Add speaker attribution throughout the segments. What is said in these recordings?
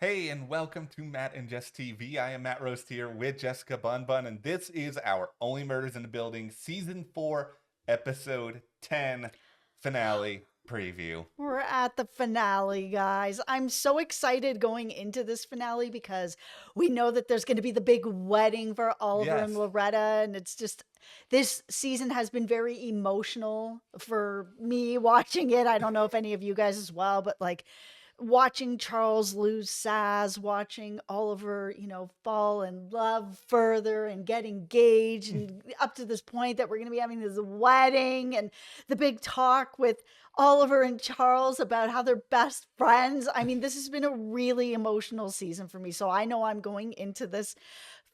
Speaker 1: Hey, and welcome to Matt and Jess TV. I am Matt Roast here with Jessica Bun Bun, and this is our Only Murders in the Building Season 4, Episode 10 finale preview.
Speaker 2: We're at the finale, guys. I'm so excited going into this finale because we know that there's going to be the big wedding for Oliver and
Speaker 1: Yes.
Speaker 2: Loretta. And it's just, this season has been very emotional for me watching it. I don't know if any of you guys as well, but like, watching Charles lose Saz, watching Oliver, fall in love further and get engaged, and up to this point that we're going to be having this wedding and the big talk with Oliver and Charles about how they're best friends. I mean, this has been a really emotional season for me. So I know I'm going into this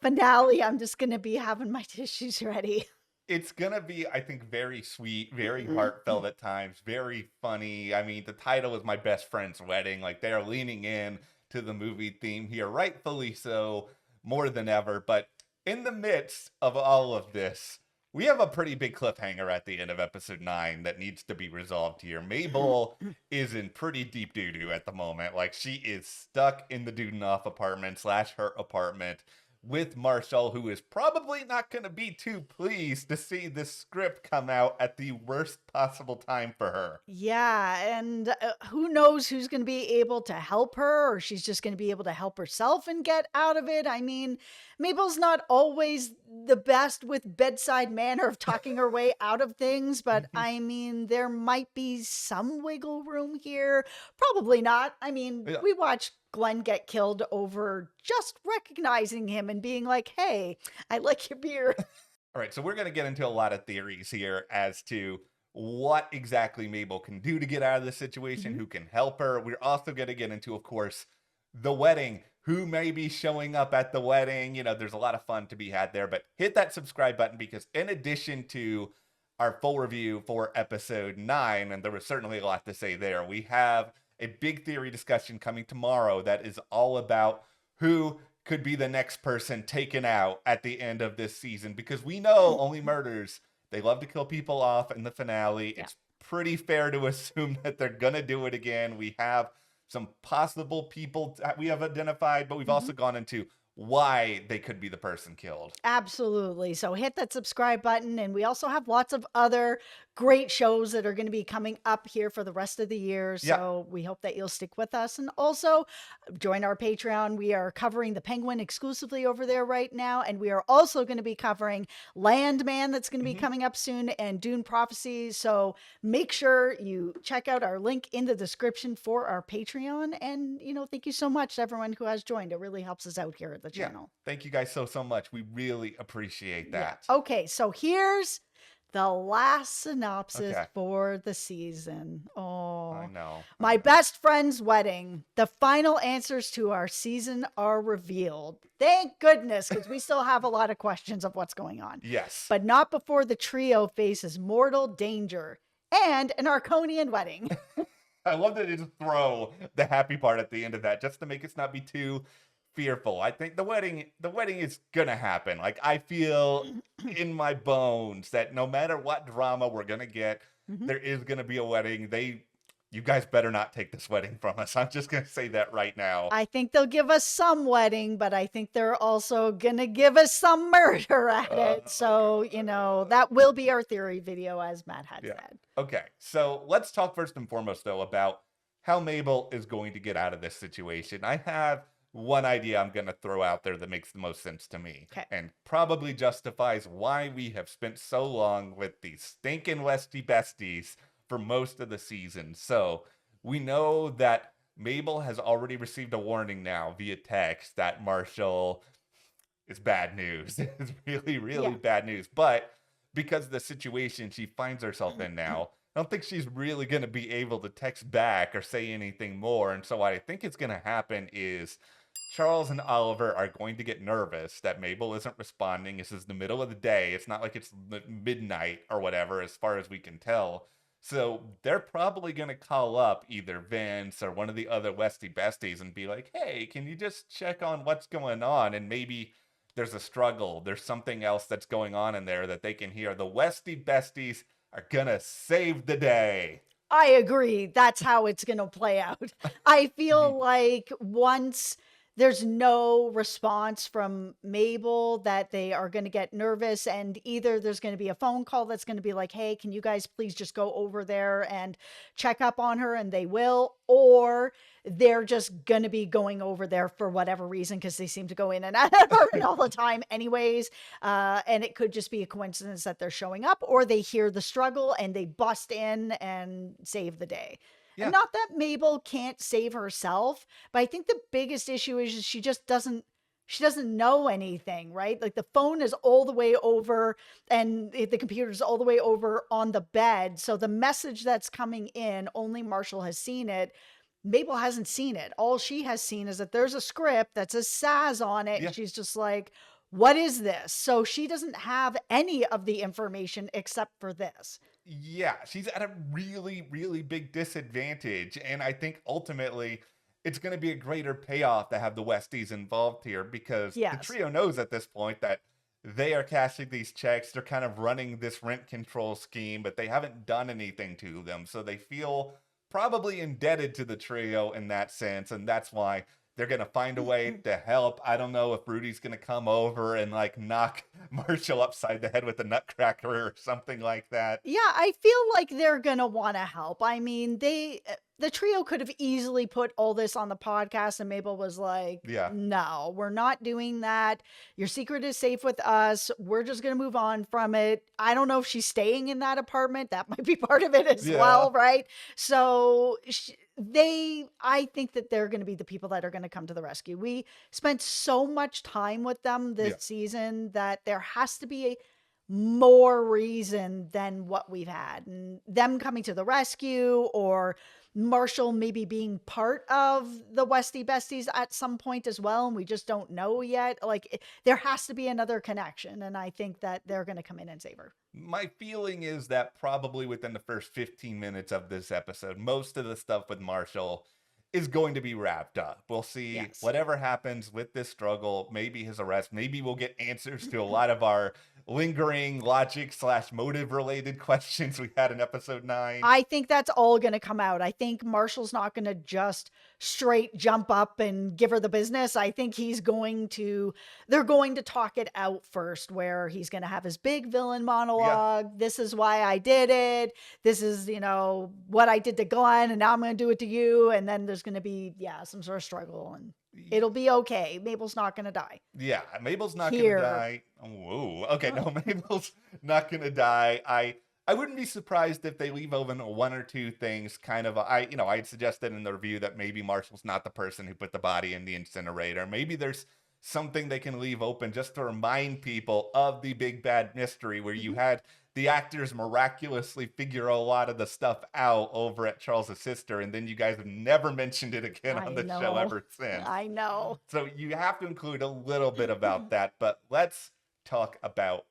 Speaker 2: finale. I'm just going to be having my tissues ready.
Speaker 1: It's gonna be, I think, very sweet, very heartfelt at times, very funny. I mean, the title is My Best Friend's Wedding. Like, they're leaning in to the movie theme here, rightfully so, more than ever. But in the midst of all of this, we have a pretty big cliffhanger at the end of episode 9 that needs to be resolved here. Mabel is in pretty deep doo-doo at the moment. Like, she is stuck in the Dudenoff apartment / her apartment with Marshall, who is probably not going to be too pleased to see this script come out at the worst possible time for her.
Speaker 2: Yeah, and who knows who's going to be able to help her, or she's just going to be able to help herself and get out of it. I mean, Mabel's not always the best with bedside manner of talking her way out of things, but I mean, there might be some wiggle room here. Probably not. I mean,
Speaker 1: Yeah.
Speaker 2: we watched Glenn get killed over just recognizing him and being like, hey, I like your beer.
Speaker 1: All right, so we're going to get into a lot of theories here as to what exactly Mabel can do to get out of this situation,
Speaker 2: Mhm.
Speaker 1: who can help her. We're also going to get into, of course, the wedding, who may be showing up at the wedding. You know, there's a lot of fun to be had there, but hit that subscribe button because in addition to our full review for episode 9, and there was certainly a lot to say there, we have a big theory discussion coming tomorrow that is all about who could be the next person taken out at the end of this season, because we know Only Murders, they love to kill people off in the finale.
Speaker 2: Yeah.
Speaker 1: It's pretty fair to assume that they're gonna do it again. We have some possible people that we have identified, but we've also
Speaker 2: Mhm.
Speaker 1: gone into why they could be the person killed.
Speaker 2: Absolutely. So hit that subscribe button. And we also have lots of other great shows that are going to be coming up here for the rest of the year.
Speaker 1: Yeah.
Speaker 2: So we hope that you'll stick with us and also join our Patreon. We are covering The Penguin exclusively over there right now. And we are also going to be covering Landman, that's going to be
Speaker 1: Mhm.
Speaker 2: coming up soon, and Dune Prophecy. So make sure you check out our link in the description for our Patreon. And, thank you so much to everyone who has joined. It really helps us out here at the
Speaker 1: Yeah.
Speaker 2: channel.
Speaker 1: Thank you guys so much. We really appreciate
Speaker 2: Yeah.
Speaker 1: that.
Speaker 2: Okay, so here's the last synopsis
Speaker 1: Okay.
Speaker 2: for the season.
Speaker 1: I
Speaker 2: Oh,
Speaker 1: know. I
Speaker 2: my
Speaker 1: know.
Speaker 2: best friend's wedding. The final answers to our season are revealed. Thank goodness, because we still have a lot of questions of what's going on.
Speaker 1: Yes.
Speaker 2: But not before the trio faces mortal danger and an Arconian wedding.
Speaker 1: I love that they just throw the happy part at the end of that just to make us not be too fearful. I think the wedding is gonna happen. Like, I feel in my bones that no matter what drama we're gonna get,
Speaker 2: Mhm.
Speaker 1: there is gonna be a wedding. You guys better not take this wedding from us. I'm just gonna say that right now.
Speaker 2: I think they'll give us some wedding, but I think they're also going to give us some murder at it. So, that will be our theory video, as Matt had
Speaker 1: Yeah.
Speaker 2: said.
Speaker 1: Okay, so let's talk first and foremost, though, about how Mabel is going to get out of this situation. I have one idea I'm going to throw out there that makes the most sense to me
Speaker 2: Okay.
Speaker 1: and probably justifies why we have spent so long with these stinking Westy besties for most of the season. So we know that Mabel has already received a warning now via text that Marshall is bad news. It's really, really
Speaker 2: Yeah.
Speaker 1: bad news. But because of the situation she finds herself in now, I don't think she's really going to be able to text back or say anything more. And so what I think is going to happen is Charles and Oliver are going to get nervous that Mabel isn't responding. This is the middle of the day. It's not like it's midnight or whatever, as far as we can tell. So they're probably going to call up either Vince or one of the other Westy besties and be like, hey, can you just check on what's going on? And maybe there's a struggle. There's something else that's going on in there that they can hear. The Westy besties are going to save the day.
Speaker 2: I agree. That's how it's going to play out. I feel like once there's no response from Mabel, that they are going to get nervous, and either there's going to be a phone call that's going to be like, hey, can you guys please just go over there and check up on her? And they will, or they're just going to be going over there for whatever reason because they seem to go in and out of apartment all the time, anyways. And it could just be a coincidence that they're showing up, or they hear the struggle and they bust in and save the day. And
Speaker 1: Yeah.
Speaker 2: not that Mabel can't save herself, but I think the biggest issue is she just doesn't know anything, right? Like the phone is all the way over and the computer's all the way over on the bed. So the message that's coming in, only Marshall has seen it. Mabel hasn't seen it. All she has seen is that there's a script that says Saz on it.
Speaker 1: Yeah.
Speaker 2: And she's just like, what is this? So she doesn't have any of the information except for this.
Speaker 1: Yeah, she's at a really, really big disadvantage. And I think ultimately it's going to be a greater payoff to have the Westies involved here because the
Speaker 2: Yes.
Speaker 1: trio knows at this point that they are cashing these checks. They're kind of running this rent control scheme, but they haven't done anything to them. So they feel probably indebted to the trio in that sense. And that's why they're going to find a way to help. I don't know if Rudy's going to come over and like knock Marshall upside the head with a nutcracker or something like that.
Speaker 2: Yeah, I feel like they're gonna want to help. I mean, the trio could have easily put all this on the podcast, and Mabel was like,
Speaker 1: Yeah.
Speaker 2: "No, we're not doing that. Your secret is safe with us. We're just gonna move on from it." I don't know if she's staying in that apartment. That might be part of it as
Speaker 1: Yeah.
Speaker 2: well, right? So I think that they're going to be the people that are going to come to the rescue. We spent so much time with them this
Speaker 1: Yeah.
Speaker 2: season that there has to be more reason than what we've had, and them coming to the rescue, or Marshall maybe being part of the Westie Besties at some point as well, and we just don't know yet. Like there has to be another connection, and I think that they're going to come in and save her.
Speaker 1: My feeling is that probably within the first 15 minutes of this episode, most of the stuff with Marshall is going to be wrapped up. We'll see
Speaker 2: Yes.
Speaker 1: whatever happens with this struggle, maybe his arrest, maybe we'll get answers to a lot of our lingering logic / motive related questions we had in episode 9.
Speaker 2: I think that's all going to come out. I think Marshall's not going to just straight jump up and give her the business. I think they're going to talk it out first, where he's going to have his big villain monologue. Yeah. This is why I did it. This is, what I did to Glenn, and now I'm going to do it to you. And then there's going to be, some sort of struggle, and it'll be okay. Mabel's not going to die.
Speaker 1: Yeah, Mabel's not going to die. Whoa. Okay, no, Mabel's not going to die. I wouldn't be surprised if they leave open one or two things. Kind of, I'd suggested in the review that maybe Marshall's not the person who put the body in the incinerator. Maybe there's something they can leave open just to remind people of the big bad mystery where you had the actors miraculously figure a lot of the stuff out over at Charles's sister, and then you guys have never mentioned it again on the show ever since.
Speaker 2: I know.
Speaker 1: So you have to include a little bit about that, but let's talk about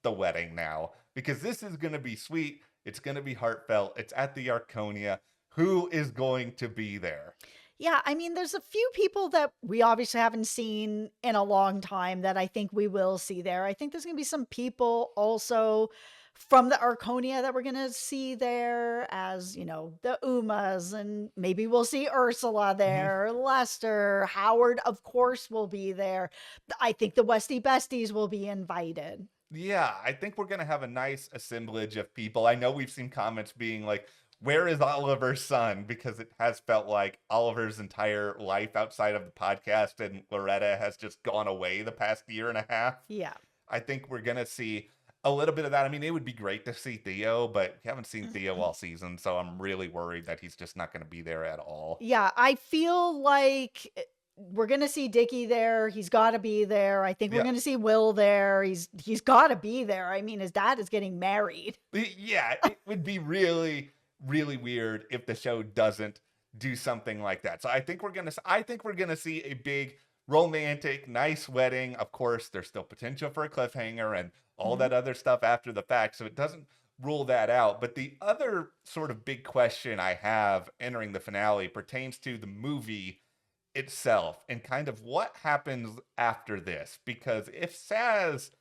Speaker 1: the wedding now, because this is going to be sweet. It's going to be heartfelt. It's at the Arconia. Who is going to be there?
Speaker 2: Yeah, I mean, there's a few people that we obviously haven't seen in a long time that I think we will see there. I think there's going to be some people also from the Arconia that we're going to see there, as, the Umas, and maybe we'll see Ursula there, Lester, Howard, of course, will be there. I think the Westie Besties will be invited.
Speaker 1: Yeah, I think we're going to have a nice assemblage of people. I know we've seen comments being like, where is Oliver's son? Because it has felt like Oliver's entire life outside of the podcast and Loretta has just gone away the past year and a half.
Speaker 2: Yeah.
Speaker 1: I think we're going to see a little bit of that. I mean, it would be great to see Theo, but we haven't seen Theo all season, so I'm really worried that he's just not going to be there at all.
Speaker 2: Yeah, I feel like we're going to see Dickie there. He's got to be there. I think we're going to see Will there. He's got to be there. I mean, his dad is getting married.
Speaker 1: Yeah, it would be really, really weird if the show doesn't do something like that. So I think we're going to see a big romantic, nice wedding. Of course, there's still potential for a cliffhanger and all that other stuff after the fact, so it doesn't rule that out. But the other sort of big question I have entering the finale pertains to the movie itself and kind of what happens after this. Because if Saz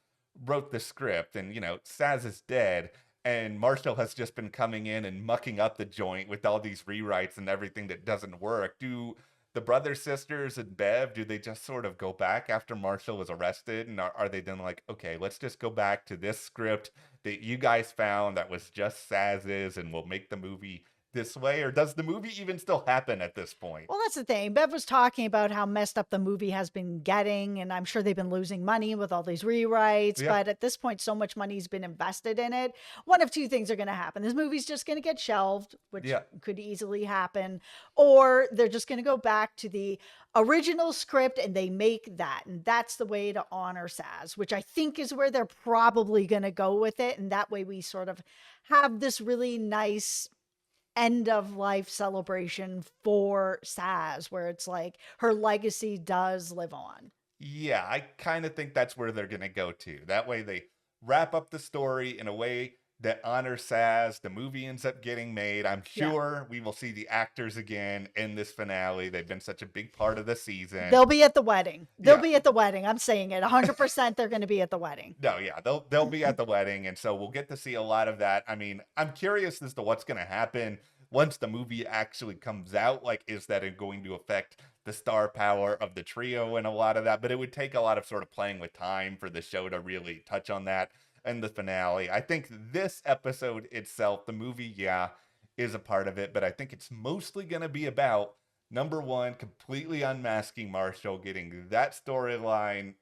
Speaker 1: wrote the script and, Saz is dead, and Marshall has just been coming in and mucking up the joint with all these rewrites and everything that doesn't work. Do the brothers, sisters, and Bev, do they just sort of go back after Marshall was arrested? And are they then like, okay, let's just go back to this script that you guys found that was just Saz's and we'll make the movie this way? Or does the movie even still happen at this point?
Speaker 2: Well, that's the thing. Bev was talking about how messed up the movie has been getting, and I'm sure they've been losing money with all these rewrites.
Speaker 1: Yeah.
Speaker 2: But at this point, so much money's been invested in it. One of two things are going to happen. This movie's just going to get shelved, which
Speaker 1: Yeah.
Speaker 2: could easily happen, or they're just going to go back to the original script and they make that. And that's the way to honor Saz, which I think is where they're probably going to go with it. And that way we sort of have this really nice end of life celebration for Saz, where it's like her legacy does live on.
Speaker 1: Yeah, I kind of think that's where they're going to go to. That way they wrap up the story in a way that honors Saz. The movie ends up getting made. I'm
Speaker 2: Yeah.
Speaker 1: sure we will see the actors again in this finale. They've been such a big part of the season.
Speaker 2: They'll be at the wedding. They'll
Speaker 1: Yeah.
Speaker 2: be at the wedding. I'm saying it 100%. They're going to be at the wedding.
Speaker 1: No, yeah, they'll be at the wedding, and so we'll get to see a lot of that. I mean, I'm curious as to what's going to happen once the movie actually comes out. Like, is that going to affect the star power of the trio and a lot of that? But it would take a lot of sort of playing with time for the show to really touch on that in the finale. I think this episode itself, the movie, yeah, is a part of it, but I think it's mostly going to be about number one, completely unmasking Marshall, getting that storyline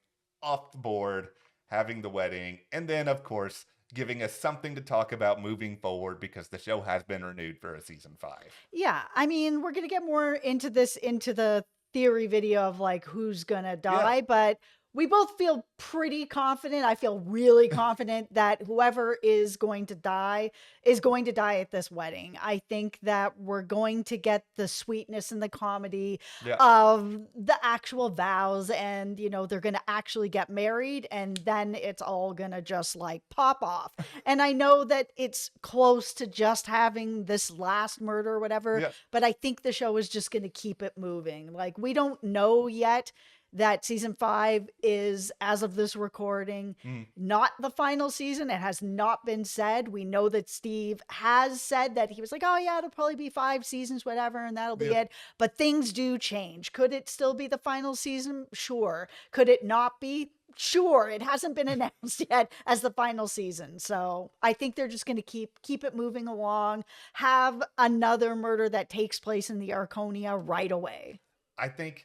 Speaker 1: off the board, having the wedding, and then, of course, giving us something to talk about moving forward because the show has been renewed for a season 5.
Speaker 2: Yeah. I mean, we're going to get more into this, into the theory video of like who's going to die, but we both feel pretty confident. I feel really confident that whoever is going to die at this wedding. I think that we're going to get the sweetness and the comedy of the actual vows, and you know, they're going to actually get married, and then it's all going to just like pop off. And I know that it's close to just having this last murder or whatever, but I think the show is just going to keep it moving. Like, we don't know yet that season 5 is, as of this recording, not the final season. It has not been said. We know that Steve has said that he was like, oh yeah, it'll probably be 5 seasons, whatever, and that'll be it. But things do change. Could it still be the final season? Sure. Could it not be? Sure. It hasn't been announced yet as the final season. So I think they're just going to keep it moving along, have another murder that takes place in the Arconia right away.
Speaker 1: I think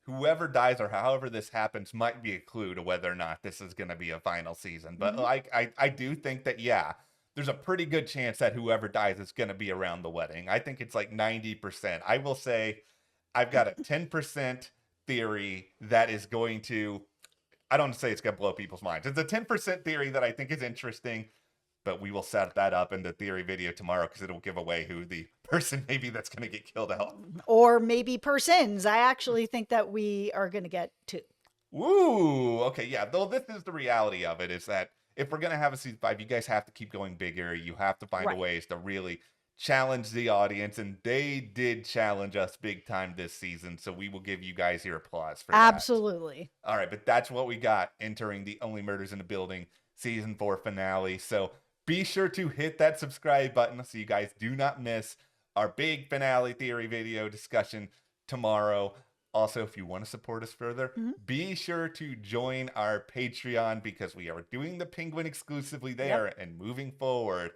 Speaker 1: whoever dies or however this happens might be a clue to whether or not this is going to be a final season. But like, I do think that, yeah, there's a pretty good chance that whoever dies is going to be around the wedding. I think it's like 90%. I will say I've got a 10% theory that is going to, I don't say it's going to blow people's minds. It's a 10% theory that I think is interesting, but we will set that up in the theory video tomorrow because it'll give away who the person maybe that's going to get killed out.
Speaker 2: Or maybe persons. I actually think that we are going to get 2.
Speaker 1: Ooh, okay, yeah. Though this is the reality of it, is that if we're going to have a season 5, you guys have to keep going bigger. You have to find ways to really challenge the audience, and they did challenge us big time this season, so we will give you guys your applause for that.
Speaker 2: Absolutely.
Speaker 1: All right, but that's what we got entering the Only Murders in the Building season 4 finale. So be sure to hit that subscribe button so you guys do not miss our big finale theory video discussion tomorrow. Also, if you want to support us further, be sure to join our Patreon because we are doing the Penguin exclusively there. And moving forward,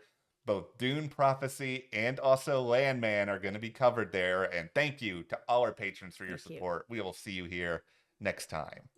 Speaker 1: both Dune Prophecy and also Landman are going to be covered there. And thank you to all our patrons for your support. We will see you here next time.